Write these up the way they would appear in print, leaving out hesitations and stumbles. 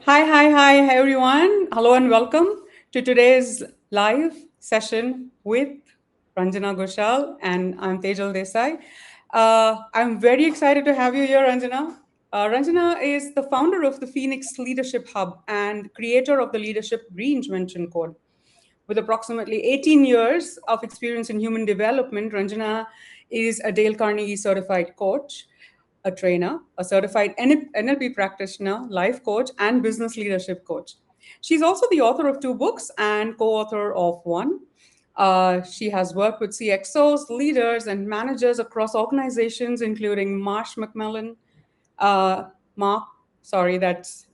Hi, everyone. Hello and welcome to today's live session with Ranjana Ghoshal, and I'm Tejal Desai. I'm very excited to have you here, Ranjana. Ranjana is the founder of the Phoenix Leadership Hub and creator of the Leadership Reinvention Code. With approximately 18 years of experience in human development, Ranjana is a Dale Carnegie certified coach, a trainer, a certified NLP practitioner, life coach, and business leadership coach. She's also the author of two books and co author of one. She has worked with CXOs, leaders, and managers across organizations, including Marsh McMillan, uh, Mark, sorry, that's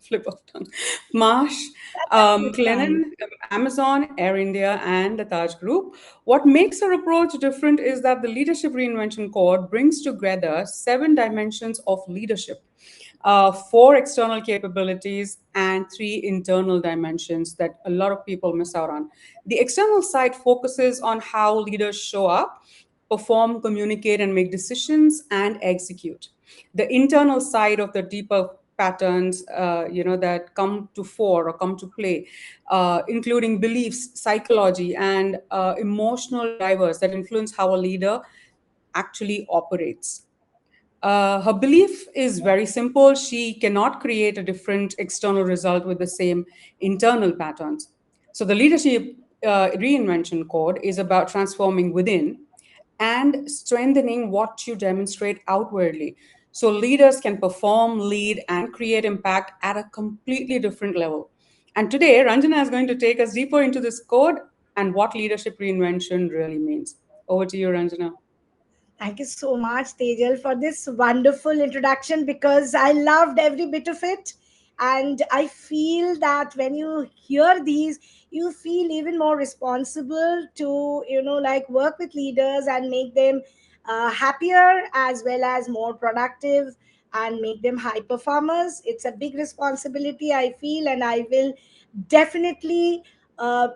flip of tongue. Marsh, That's absolutely fine. McLennan, Amazon, Air India, and the Taj Group. What makes her approach different is that the Leadership Reinvention Code brings together seven dimensions of leadership, four external capabilities, and three internal dimensions that a lot of people miss out on. The external side focuses on how leaders show up, perform, communicate, and make decisions and execute. The internal side of the deeper patterns, that come to fore or come to play, including beliefs, psychology, and emotional drivers that influence how a leader actually operates. Her belief is very simple. She cannot create a different external result with the same internal patterns. So, the leadership reinvention code is about transforming within and strengthening what you demonstrate outwardly. So, leaders can perform, lead, and create impact at a completely different level. And today, Ranjana is going to take us deeper into this code and what leadership reinvention really means. Over to you, Ranjana. Thank you so much, Tejal, for this wonderful introduction because I loved every bit of it. And I feel that when you hear these, you feel even more responsible to, like work with leaders and make them happier as well as more productive and make them high performers. It's a big responsibility, I feel, and I will definitely uh,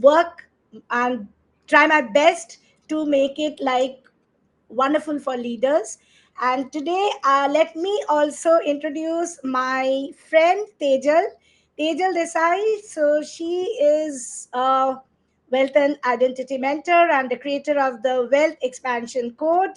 work and try my best to make it like wonderful for leaders. And today, let me also introduce my friend Tejal Desai. So she is a wealth and identity mentor and the creator of the Wealth Expansion Code.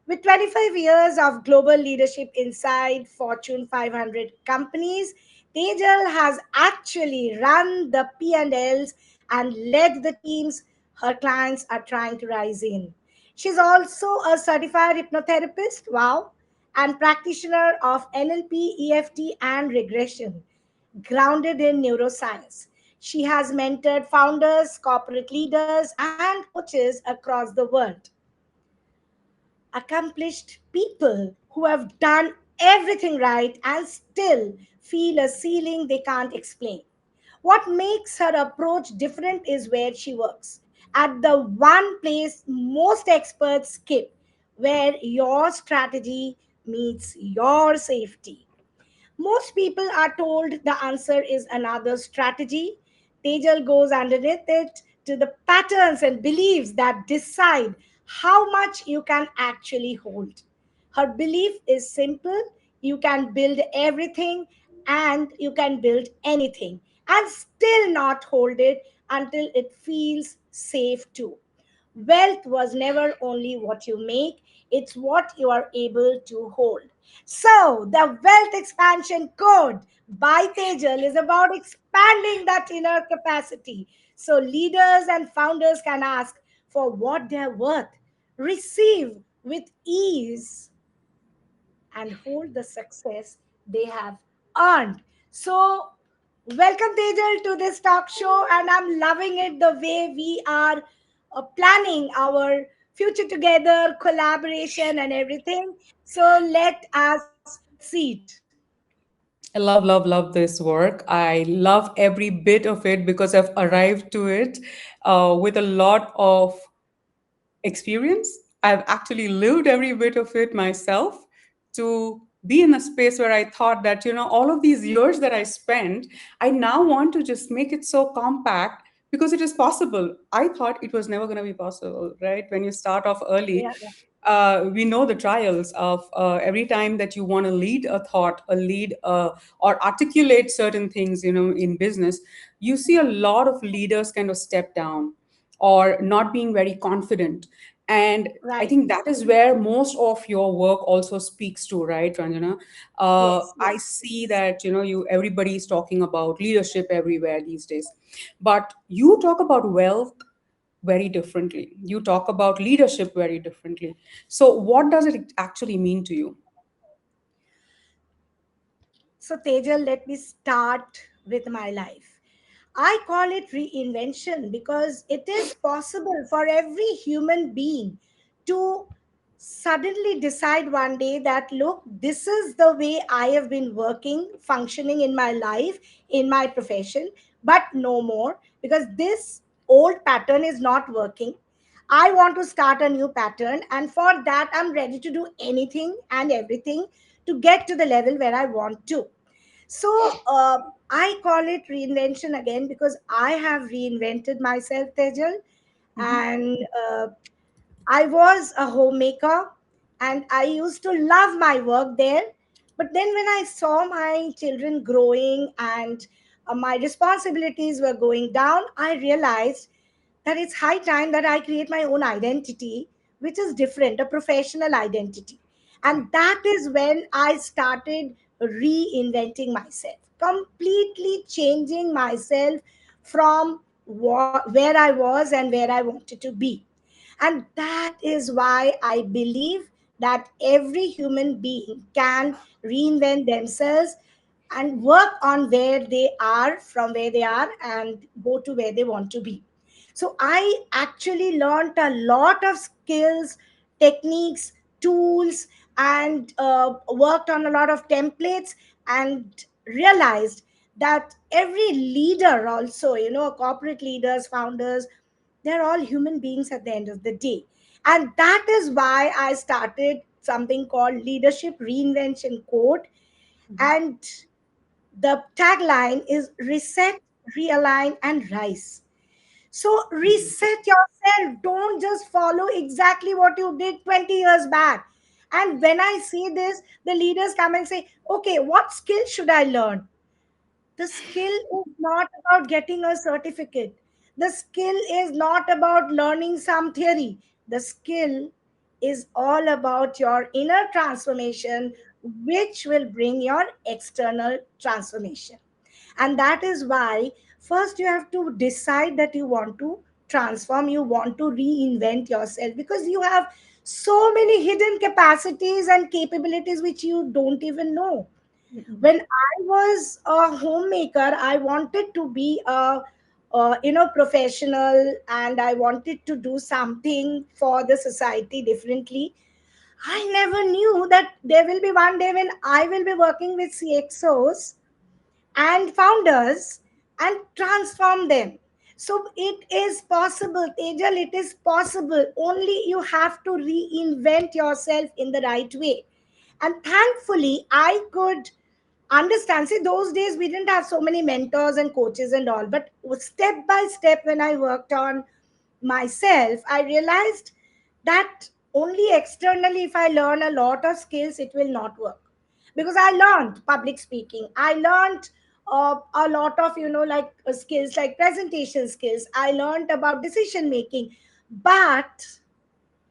With 25 years of global leadership inside Fortune 500 companies, Tejal has actually run the P&Ls and led the teams her clients are trying to rise in. She's also a certified hypnotherapist, wow, and practitioner of NLP, EFT, and regression, grounded in neuroscience. She has mentored founders, corporate leaders, and coaches across the world, accomplished people who have done everything right and still feel a ceiling they can't explain. What makes her approach different is where she works. At the one place most experts skip, where your strategy meets your safety. Most people are told the answer is another strategy. Tejal goes underneath it to the patterns and beliefs that decide how much you can actually hold. Her belief is simple: you can build everything and you can build anything and still not hold it until it feels safe too. Wealth was never only what you make, it's what you are able to hold. So, the Wealth Expansion Code by Tejal is about expanding that inner capacity so leaders and founders can ask for what they're worth, receive with ease, and hold the success they have earned. So, welcome Tejal to this talk show, and I'm loving it the way we are planning our future together, collaboration, and everything. So, let us proceed. I love this work. I love every bit of it because I've arrived to it with a lot of experience. I've actually lived every bit of it myself to be in a space where I thought that, all of these years that I spent, I now want to just make it so compact because it is possible. I thought it was never going to be possible, right? When you start off early, Yeah. we know the trials of every time that you want to lead a thought, a lead, or articulate certain things, in business, you see a lot of leaders kind of step down or not being very confident. And I Right. think that is where most of your work also speaks to, right, Ranjana? Yes, I yes, see yes. that, everybody is talking about leadership everywhere these days. But you talk about wealth very differently. You talk about leadership very differently. So, what does it actually mean to you? So, Tejal, let me start with my life. I call it reinvention because it is possible for every human being to suddenly decide one day that, look, this is the way I have been working, functioning in my life, in my profession, but no more, because this old pattern is not working. I want to start a new pattern, and for that, I'm ready to do anything and everything to get to the level where I want to. So I call it reinvention again because I have reinvented myself, Tejal, Mhm. and I was a homemaker and I used to love my work there. But then when I saw my children growing and my responsibilities were going down, I realized that it's high time that I create my own identity, which is different, a professional identity. And that is when I started reinventing myself, completely changing myself from where I was and where I wanted to be. And that is why I believe that every human being can reinvent themselves and work on where they are, from where they are, and go to where they want to be. So I actually learned a lot of skills, techniques, tools, and worked on a lot of templates, and realized that every leader also, corporate leaders, founders, they're all human beings at the end of the day. And that is why I started something called Leadership Reinvention Code. And the tagline is reset, realign, and rise. So reset yourself. Don't just follow exactly what you did 20 years back. And when I see this, the leaders come and say, okay, what skill should I learn? The skill is not about getting a certificate. The skill is not about learning some theory. The skill is all about your inner transformation, which will bring your external transformation. And that is why first you have to decide that you want to transform, you want to reinvent yourself, because you have so many hidden capacities and capabilities which you don't even know. When I was a homemaker, I wanted to be a professional, and I wanted to do something for the society differently. I never knew that there will be one day when I will be working with CXOs and founders and transform them. So it is possible, Tejal, it is possible. Only you have to reinvent yourself in the right way. And thankfully, I could understand. See, those days we didn't have so many mentors and coaches and all, but step by step, when I worked on myself, I realized that only externally, if I learn a lot of skills, it will not work. Because I learned public speaking, I learned a lot of, like skills like presentation skills, I learned about decision making, but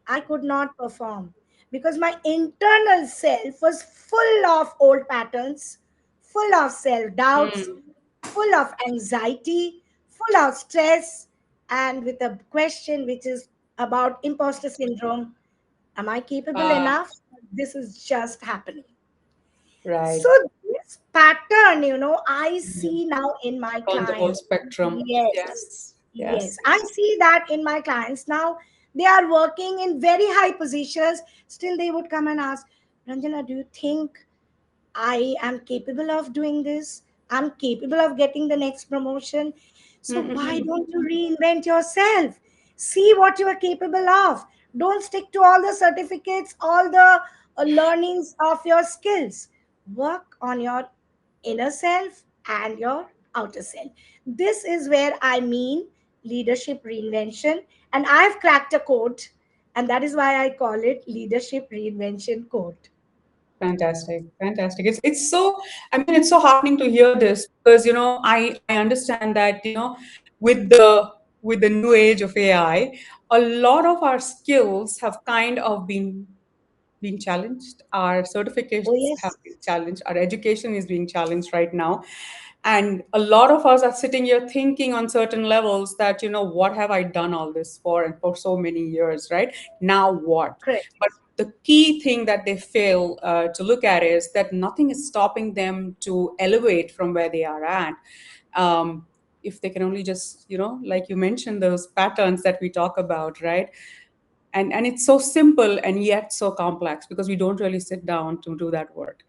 I could not perform because my internal self was full of old patterns, full of self doubts, Mm. full of anxiety, full of stress, and with a question which is about imposter syndrome. Am I capable Ah, enough? This is just happening. right. So, this pattern, I Mhm. see now in my On the whole clients. spectrum. Yes, Yes. yes. Yes. I see that in my clients now. They are working in very high positions. Still, they would come and ask, Ranjana, do you think I am capable of doing this? I'm capable of getting the next promotion. So why Mm-hmm. don't you reinvent yourself? See what you are capable of. Don't stick to all the certificates, all the learnings of your skills. Work on your inner self and your outer self. This is where I mean leadership reinvention. And I've cracked a code, and that is why I call it leadership reinvention code. Fantastic, fantastic. It's so, I mean, it's so heartening to hear this because I understand that with the new age of AI, a lot of our skills have kind of been being challenged. Our Oh, certificates have yes, been challenged. Our education is being challenged right now. And a lot of us are sitting here thinking on certain levels that, what have I done all this for and for so many years, right? Now what? correct. But the key thing that they fail to look at is that nothing is stopping them to elevate from where they are at. Um, if they can only just, like you mentioned, those patterns that we talk about, right? And it's so simple and yet so complex because we don't really sit down to do that work.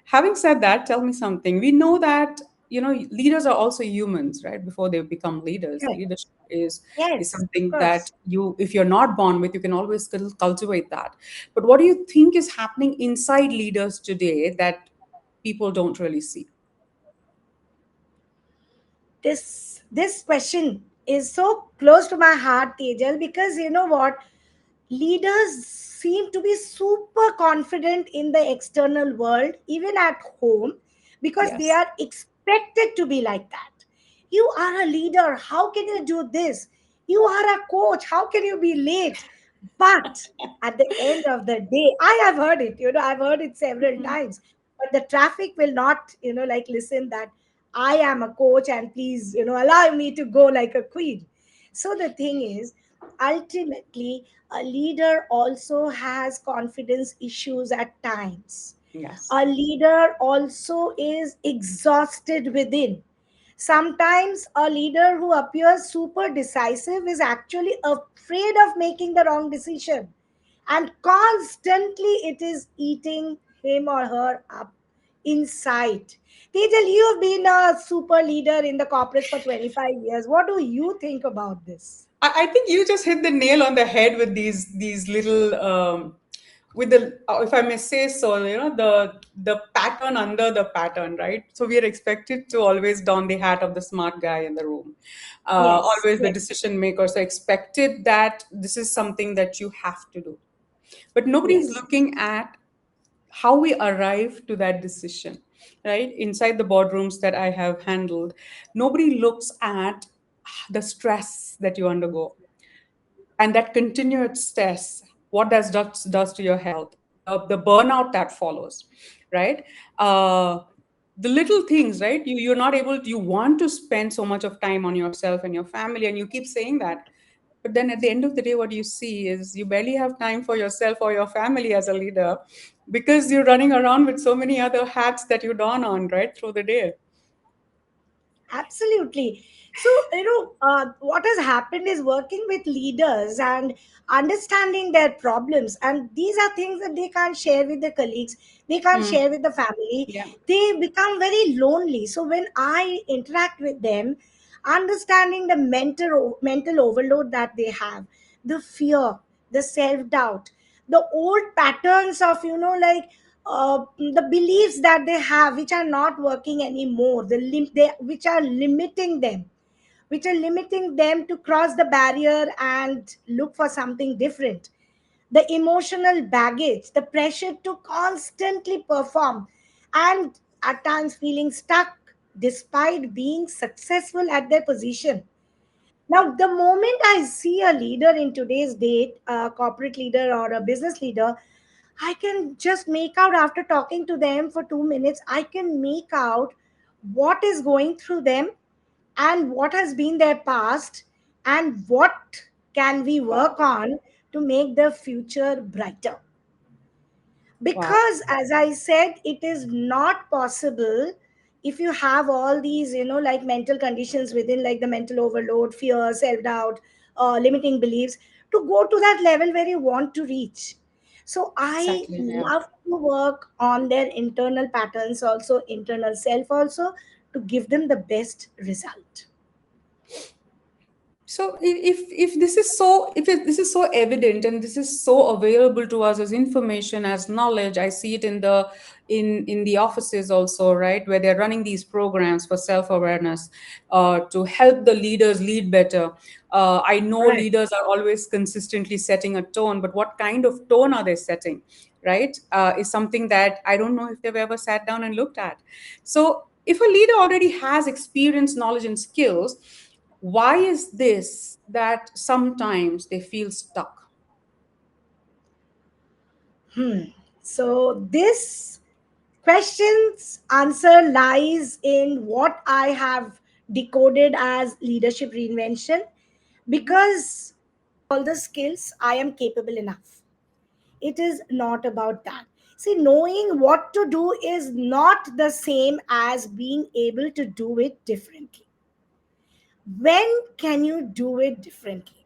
Having said that, tell me something. We know that leaders are also humans, right? Before they become leaders, Correct. leadership is Yes, of something that course. if you're not born with, you can always still cultivate that. But what do you think is happening inside leaders today that people don't really see? This question is so close to my heart, Tejal, because you know what? Leaders seem to be super confident in the external world, even at home, because they Yes. are expected to be like that. You are a leader. How can you do this? You are a coach. How can you be late? But at the end of the day, I have heard it, I've heard it several Mhm. times. But the traffic will not, like listen that I am a coach and please, allow me to go like a queen. So the thing is, ultimately, a leader also has confidence issues at times. Yes. A leader also is exhausted within. Sometimes a leader who appears super decisive is actually afraid of making the wrong decision, and constantly it is eating him or her up inside. Tejal, you have been a super leader in the corporates for 25 years. What do you think about this? I think you just hit the nail on the head with these little with the if I may say so, the pattern under the pattern, right? So we are expected to always don the hat of the smart guy in the room, Yes, always the correct. decision maker. So expected that this is something that you have to do, but nobody's Yes, looking at how we arrive to that decision, right? Inside the boardrooms that I have handled, nobody looks at the stress that you undergo and that continued stress, what does to your health, the burnout that follows, right? uh, the little things, right? You're not able to, you want to spend so much of time on yourself and your family, and you keep saying that, but then at the end of the day what you see is you barely have time for yourself or your family as a leader because you're running around with so many other hats that you don on right through the day. absolutely. So, what has happened is working with leaders and understanding their problems. And these are things that they can't share with their colleagues, they can't Hmm. share with the family. Yeah. They become very lonely. So, when I interact with them, understanding the mental overload that they have, the fear, the self doubt, the old patterns of, the beliefs that they have which are not working anymore, which are limiting them, to cross the barrier and look for something different. The emotional baggage, the pressure to constantly perform, and at times feeling stuck despite being successful at their position. Now, the moment I see a leader in today's date, a corporate leader or a business leader, I can just make out after talking to them for 2 minutes, I can make out what is going through them and what has been their past and what can we work Wow. on to make the future brighter. Wow. Because as I said, it is not possible if you have all these, like mental conditions within, like the mental overload, fear, self-doubt, limiting beliefs, to go to that level where you want to reach. So I Exactly. Yeah. love to work on their internal patterns also, internal self also, to give them the best result. So if this is this is so evident and this is so available to us as information, as knowledge, I see it in the offices also, right, where they're running these programs for self awareness, to help the leaders lead better. I know Right. leaders are always consistently setting a tone, but what kind of tone are they setting, right? Is something that I don't know if they've ever sat down and looked at. So if a leader already has experience, knowledge, and skills, why is this that sometimes they feel stuck? So this question's answer lies in what I have decoded as leadership reinvention, Mhm. because all the skills I am capable enough. It is not about that. See, knowing what to do is not the same as being able to do it differently. When can you do it differently?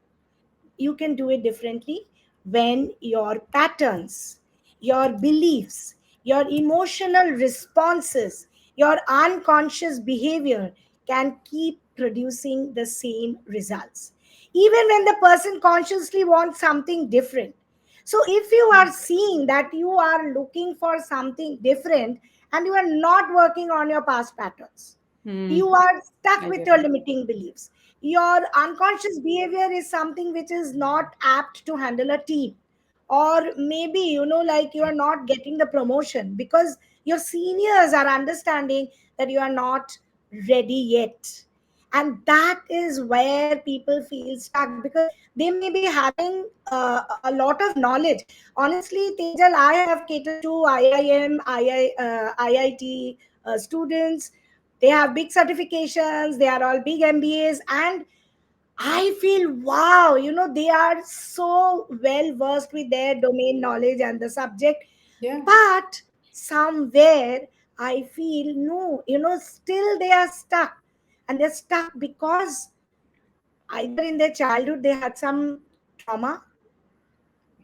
You can do it differently when your patterns, your beliefs, your emotional responses, your unconscious behavior can keep producing the same results. Even when the person consciously wants something different. So, if you are seeing that you are looking for something different and you are not working on your past patterns, Hmm. you are stuck I with get your it. limiting beliefs. Your unconscious behavior is something which is not apt to handle a team, or maybe like you are not getting the promotion because your seniors are understanding that you are not ready yet. And that is where people feel stuck, because they may be having a lot of knowledge. Honestly, Tejal, I have catered to IIM, IIT students. They have big certifications, they are all big MBAs, and I feel wow, they are so well versed with their domain knowledge and the subject. Yeah. But somewhere I feel no, still they are stuck. And they're stuck because either in their childhood they had some trauma,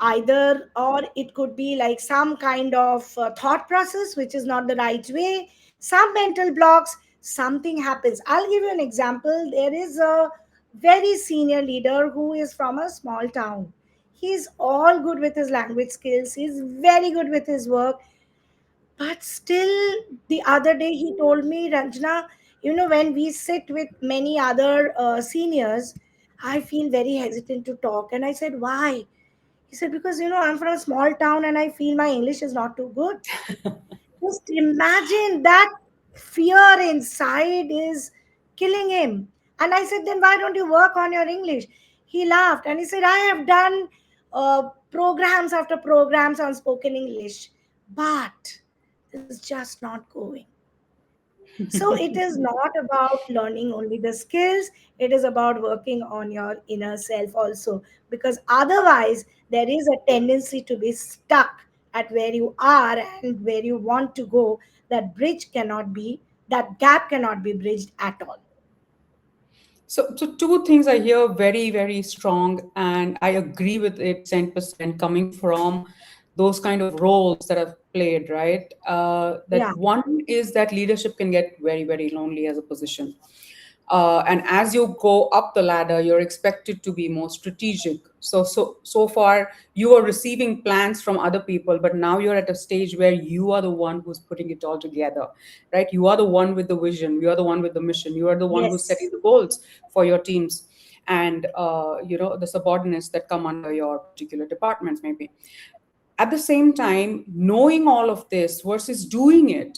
either, or it could be like some kind of thought process which is not the right way, some mental blocks, something happens. I'll give you an example. There is a very senior leader who is from a small town. He's all good with his language skills, he's very good with his work, but still, the other day he told me, Ranjana, when we sit with many other seniors, I feel very hesitant to talk. And I said, why? He said, because I'm from a small town and I feel my English is not too good. Just imagine that fear inside is killing him. And I said, then why don't you work on your English? He laughed and he said, I have done programs after programs on spoken English, but this is just not going. So it is not about learning only the skills, it is about working on your inner self also. Because otherwise, there is a tendency to be stuck at where you are and where you want to go. That gap cannot be bridged at all. So two things I hear very, very strong, and I agree with it 10% coming from those kind of roles that I've played, right? That Yeah. one is that leadership can get very, very lonely as a position. And as you go up the ladder, you're expected to be more strategic. So far you are receiving plans from other people, but now you're at a stage where you are the one who's putting it all together, right? You are the one with the vision, you are the one with the mission, you are the one who's setting Yes. the goals for your teams, and the subordinates that come under your particular departments maybe. At the same time, knowing all of this versus doing it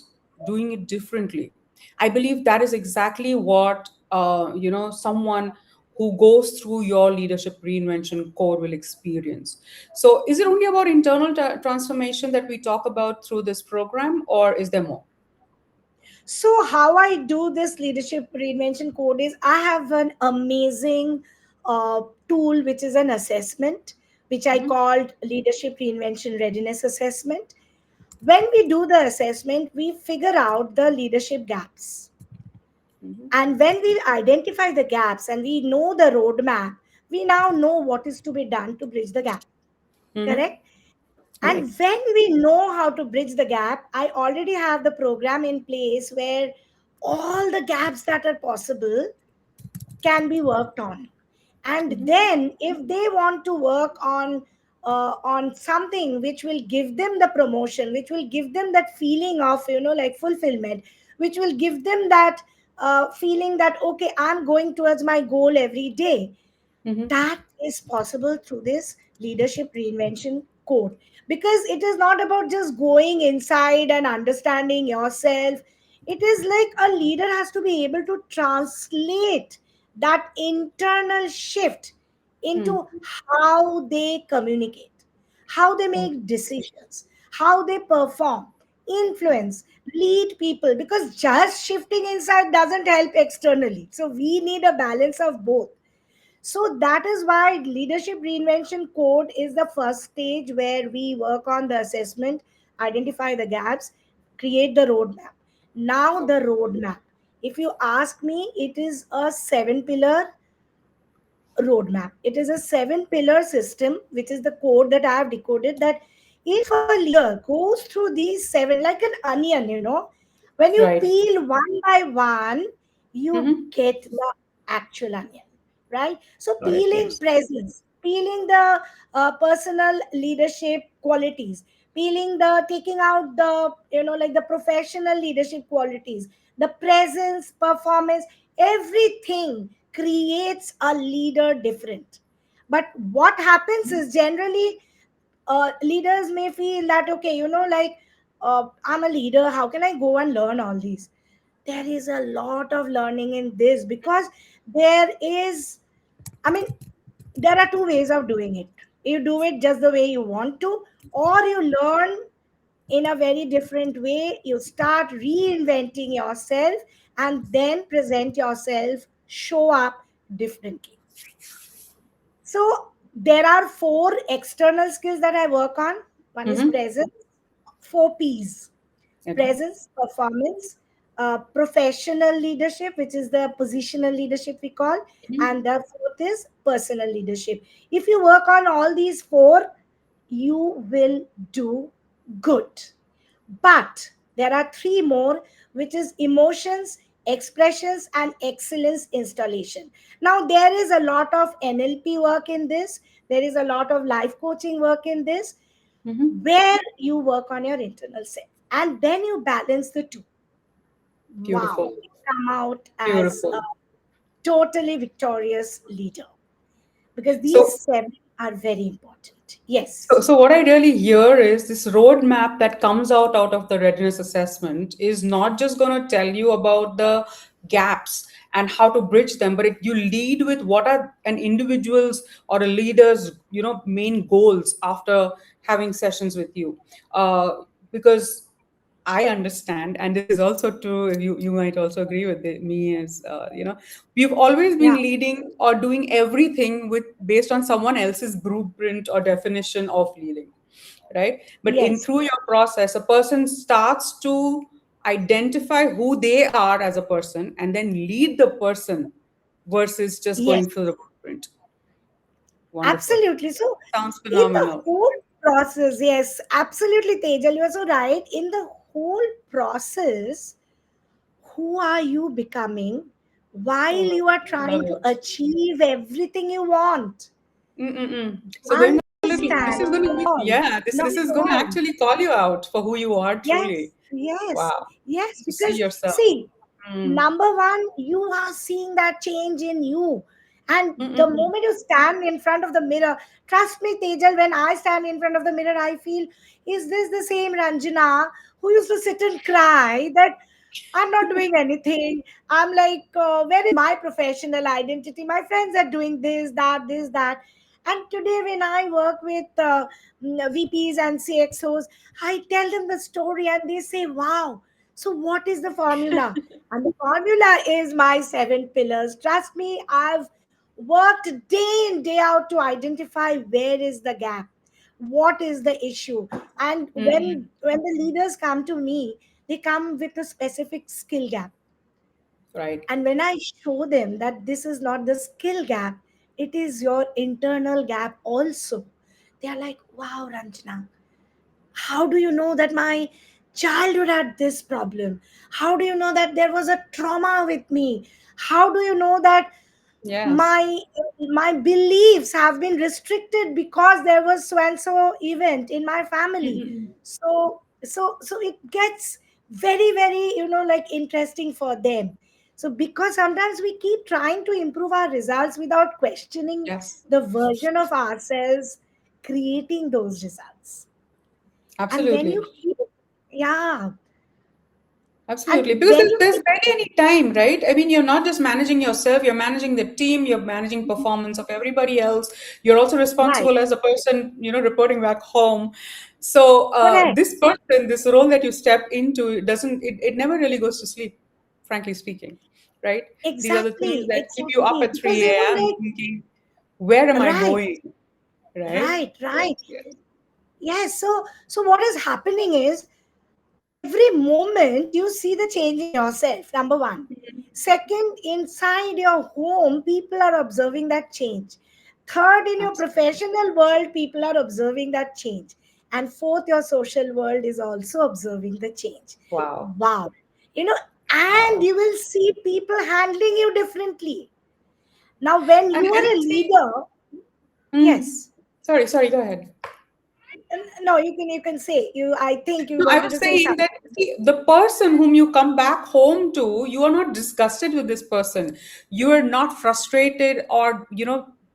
differently, I believe that is exactly what someone who goes through your leadership reinvention core will experience. So is it only about internal transformation that we talk about through this program, or is there more? So, how I do this leadership reinvention code is I have an amazing tool which is an assessment, which I Hmm. called Leadership Reinvention Readiness Assessment. When we do the assessment, we figure out the leadership gaps. Hmm. And when we identify the gaps and we know the roadmap, we now know what is to be done to bridge the gap. Hmm. Correct? Right. And when we know how to bridge the gap, I already have the program in place where all the gaps that are possible can be worked on. And Mhm. then if they want to work on something which will give them the promotion, which will give them that feeling of, like fulfillment, which will give them that feeling that, okay, I'm going towards my goal every day, Mhm. that is possible through this leadership reinvention code. Because it is not about just going inside and understanding yourself. It is like a leader has to be able to translate that internal shift Mm. into how they communicate, how they Oh, make decisions, how they perform, influence, lead people. Because just shifting inside doesn't help externally, so we need a balance of both. So that is why leadership reinvention code is the first stage, where we work on the assessment, identify the gaps, create the roadmap. Now the roadmap, if you ask me, it is a seven pillar roadmap. It is a seven pillar system, which is the code that I have decoded. That if a leader goes through these seven, like an onion, when you right. peel one by one, you Mhm. get the actual onion, right? So, Correct. peeling Yes. presence, peeling the personal leadership qualities, peeling the, taking out the, like the professional leadership qualities, the presence, performance, everything creates a leader different. But what happens is, generally leaders may feel that, okay, like, I'm a leader, how can I go and learn all these? There is a lot of learning in this, because there is, I mean, there are two ways of doing it. You do it just the way you want to, or you learn in a very different way. You start reinventing yourself and then present yourself, show up differently. So there are four external skills that I work on. One is Mhm. presence, four P's: Okay. presence, performance, professional leadership, which is the positional leadership we call, Mhm. and the fourth is personal leadership. If you work on all these four, you will do good. But there are three more, which is emotions, expressions, and excellence installation. Now, there is a lot of NLP work in this, there is a lot of life coaching work in this, Mhm. where you work on your internal self and then you balance the two. Wow, Beautiful. you come out as a Beautiful. totally victorious leader, because these So, seven are very important. so, Yes, so what I really hear is this roadmap that comes out of the readiness assessment is not just going to tell you about the gaps and how to bridge them, but you lead with what are an individual's or a leader's, main goals after having sessions with you. Because I understand, and this is also true. You might also agree with me as we've always been yeah, leading or doing everything with based on someone else's blueprint or definition of leading, right? But in yes, through your process, a person starts to identify who they are as a person and then lead the person versus just yes. going through the blueprint. Wonderful. Absolutely. So, Sounds in the phenomenal. whole process, yes, absolutely, Tejal, you are so right. In the whole process, who are you becoming while Oh, you are love trying to it. achieve everything you want? Mm-mm-mm. So going a little, this Understand. is going to be, All. yeah, Not this is at going to all. actually call you out for who you are truly. Yes, yes, Wow. yes. To see Because, yourself. see, Mm. number one, you are seeing that change in you. And the Mm-mm. moment you stand in front of the mirror, trust me, Tejal, when I stand in front of the mirror, I feel, is this the same Ranjana who used to sit and cry that I'm not doing anything? I'm like, where is my professional identity? My friends are doing this, that, this, that. And today, when I work with VPs and CXOs, I tell them the story and they say, wow, so what is the formula? And the formula is my seven pillars. Trust me, I've worked day in, day out to identify where is the gap, what is the issue. And Mm-mm. when the leaders come to me, they come with a specific skill gap. Right. And when I show them that this is not the skill gap, it is your internal gap also, they are like, wow, Ranjana, how do you know that my childhood had this problem? How do you know that there was a trauma with me? How do you know that Yes. my my beliefs have been restricted because there was so and so event in my family. Mhm. So it gets very, very, like, interesting for them. So because sometimes we keep trying to improve our results without questioning Yes. the version of ourselves creating those results. And when Absolutely. you keep, yeah, Absolutely. and Because when you there's keep, barely any time, right? I mean, you're not just managing yourself, you're managing the team, you're managing performance of everybody else. You're also right, responsible as a person, reporting back home. So correct, this person, this role that you step into, it never really goes to sleep, frankly speaking, right? These are the things exactly, that keep you up exactly, at because 3 they will a.m. make, thinking, where am I right, going? Right? right, right. Yes, yes. Yes, so what is happening is every moment you see the change in yourself, number one. Second, inside your home, people are observing that change. Third, in your Absolutely. professional world, people are observing that change. And fourth, your social world is also observing the change. Wow. Wow. You know, and Wow. you will see people handling you differently. Now, when you And are a see, leader, mm, yes. sorry, go ahead. No, you can say you. I think you No, I wanted was to say saying something. that see, the person whom you come back home to, you are not disgusted with this person. You are not frustrated or,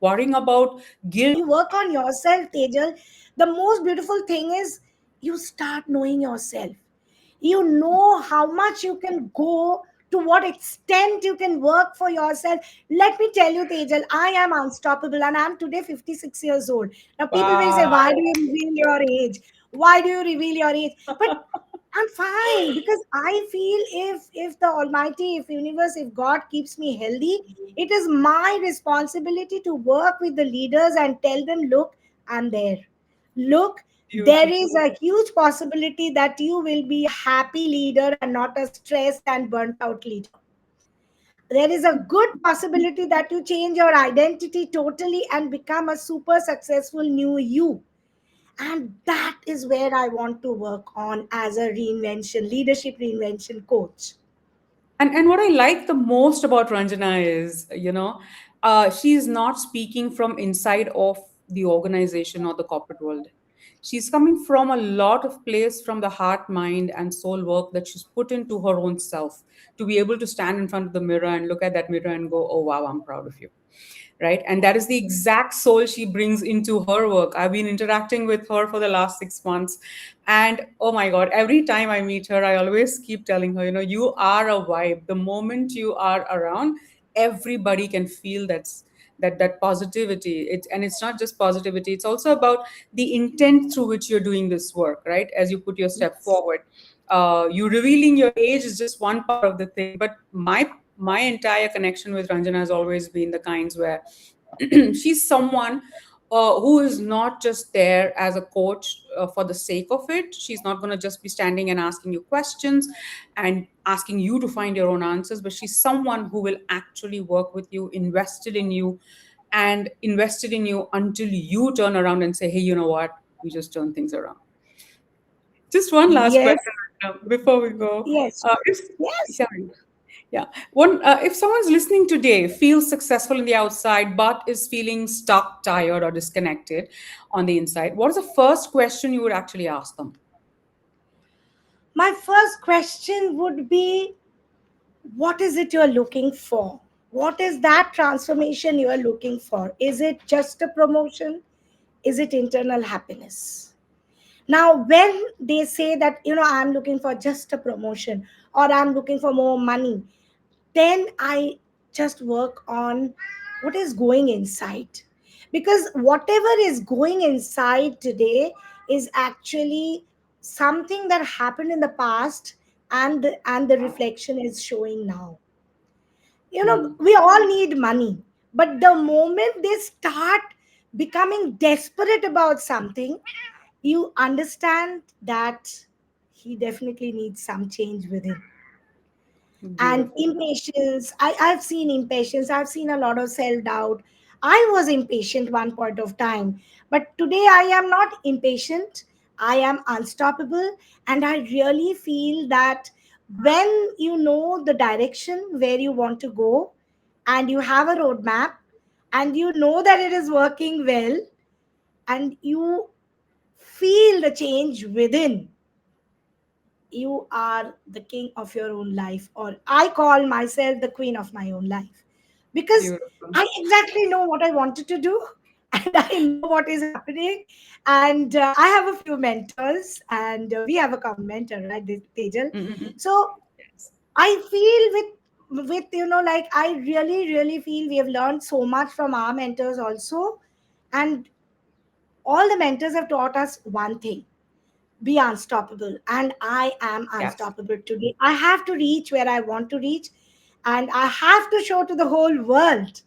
worrying about guilt. You work on yourself, Tejal, the most beautiful thing is you start knowing yourself. You know how much you can go, to what extent you can work for yourself. Let me tell you, Tejal, I am unstoppable and I'm today 56 years old. Now, people will say, why do Wow. you reveal your age? Why do you reveal your age? But I'm fine because I feel if the Almighty, if universe, if God keeps me healthy, it is my responsibility to work with the leaders and tell them, look, I'm there. Look, there is Beautiful. a huge possibility that you will be a happy leader and not a stressed and burnt out leader. There is a good possibility that you change your identity totally and become a super successful new you. And that is where I want to work on as a leadership reinvention coach. And what I like the most about Ranjana is, she's not speaking from inside of the organization or the corporate world. She's coming from a lot of place from the heart, mind, and soul work that she's put into her own self to be able to stand in front of the mirror and look at that mirror and go, oh, wow, I'm proud of you, right? And that is the exact soul she brings into her work. I've been interacting with her for the last 6 months, and oh my god, every time I meet her, I always keep telling her, you are a vibe. The moment you are around, everybody can feel that positivity. And it's not just positivity, it's also about the intent through which you're doing this work, right? As you put your step Yes. forward, you revealing your age is just one part of the thing, but my entire connection with Ranjana has always been the kinds where she's someone who is not just there as a coach for the sake of it. She's not going to just be standing and asking you questions and asking you to find your own answers, but she's someone who will actually work with you, invested in you until you turn around and say, hey, you know what? We just turn things around. Just one last Yes. question before we go. Yes. If, Yes. sorry. Yeah. If someone's listening today, feels successful in the outside, but is feeling stuck, tired, or disconnected on the inside, what is the first question you would actually ask them? My first question would be, what is it you're looking for? What is that transformation you are looking for? Is it just a promotion? Is it internal happiness? Now, when they say that, I'm looking for just a promotion or I'm looking for more money, then I just work on what is going inside. Because whatever is going inside today is actually something that happened in the past, and the reflection is showing now. Hmm. We all need money, but the moment they start becoming desperate about something, you understand that he definitely needs some change within. And Beautiful. impatience, I've seen impatience, I've seen a lot of self-doubt. I was impatient one point of time, but today I am not impatient. I am unstoppable. And I really feel that when you know the direction where you want to go, and you have a roadmap, and you know that it is working well, and you feel the change within, you are the king of your own life, or I call myself the queen of my own life, because Beautiful. I exactly know what I wanted to do and I know what is happening. And I have a few mentors, and we have a common mentor, right, Tejal? Mm-mm. So Yes. I feel with like, I really feel we have learned so much from our mentors also. And all the mentors have taught us one thing: be unstoppable. And I am Yes. unstoppable today. I have to reach where I want to reach, and I have to show to the whole world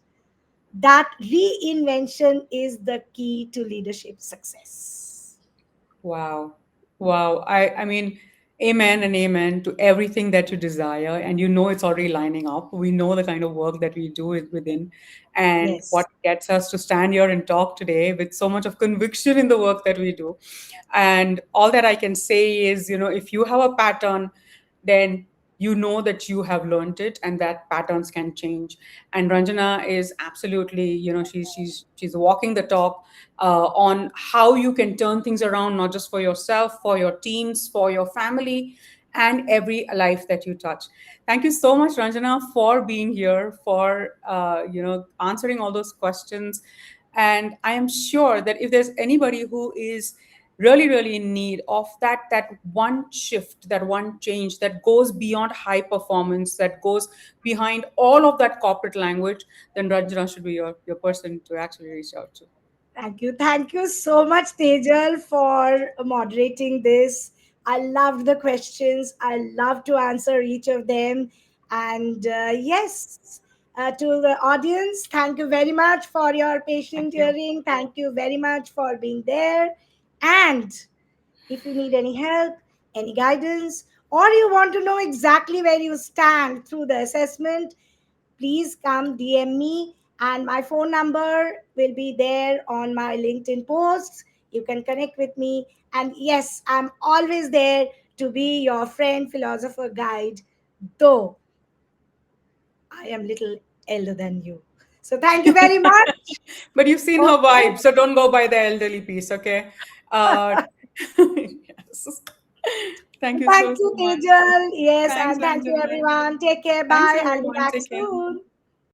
that reinvention is the key to leadership success. Wow. Wow. I mean, amen and amen to everything that you desire. And you know it's already lining up. We know the kind of work that we do is within, and what Yes. gets us to stand here and talk today with so much of conviction in the work that we do. And all that I can say is, if you have a pattern, then you know that you have learned it and that patterns can change. And Ranjana is absolutely, she's walking the talk on how you can turn things around, not just for yourself, for your teams, for your family, and every life that you touch. Thank you so much, Ranjana, for being here, for answering all those questions. And I am sure that if there's anybody who is really in need of that one shift, that one change that goes beyond high performance, that goes behind all of that corporate language, then Ranjana should be your person to actually reach out to. Thank you. Thank you so much, Tejal, for moderating this. I loved the questions. I love to answer each of them. And yes, to the audience, thank you very much for your Thank patient you. hearing. Thank you very much for being there. And if you need any help, any guidance, or you want to know exactly where you stand through the assessment, please come DM me, and my phone number will be there on my LinkedIn posts. You can connect with me. And yes, I'm always there to be your friend, philosopher, guide, though I am little elder than you. So thank you very much. But you've seen her Okay. vibe, so don't go by the elderly piece, okay? uh yes. Thank you Thank so you, much. Tejal. Yes, Thanks, and thank you, Ranjana. everyone. Take care. Thanks, Bye. I'll be everyone. back Take care. soon.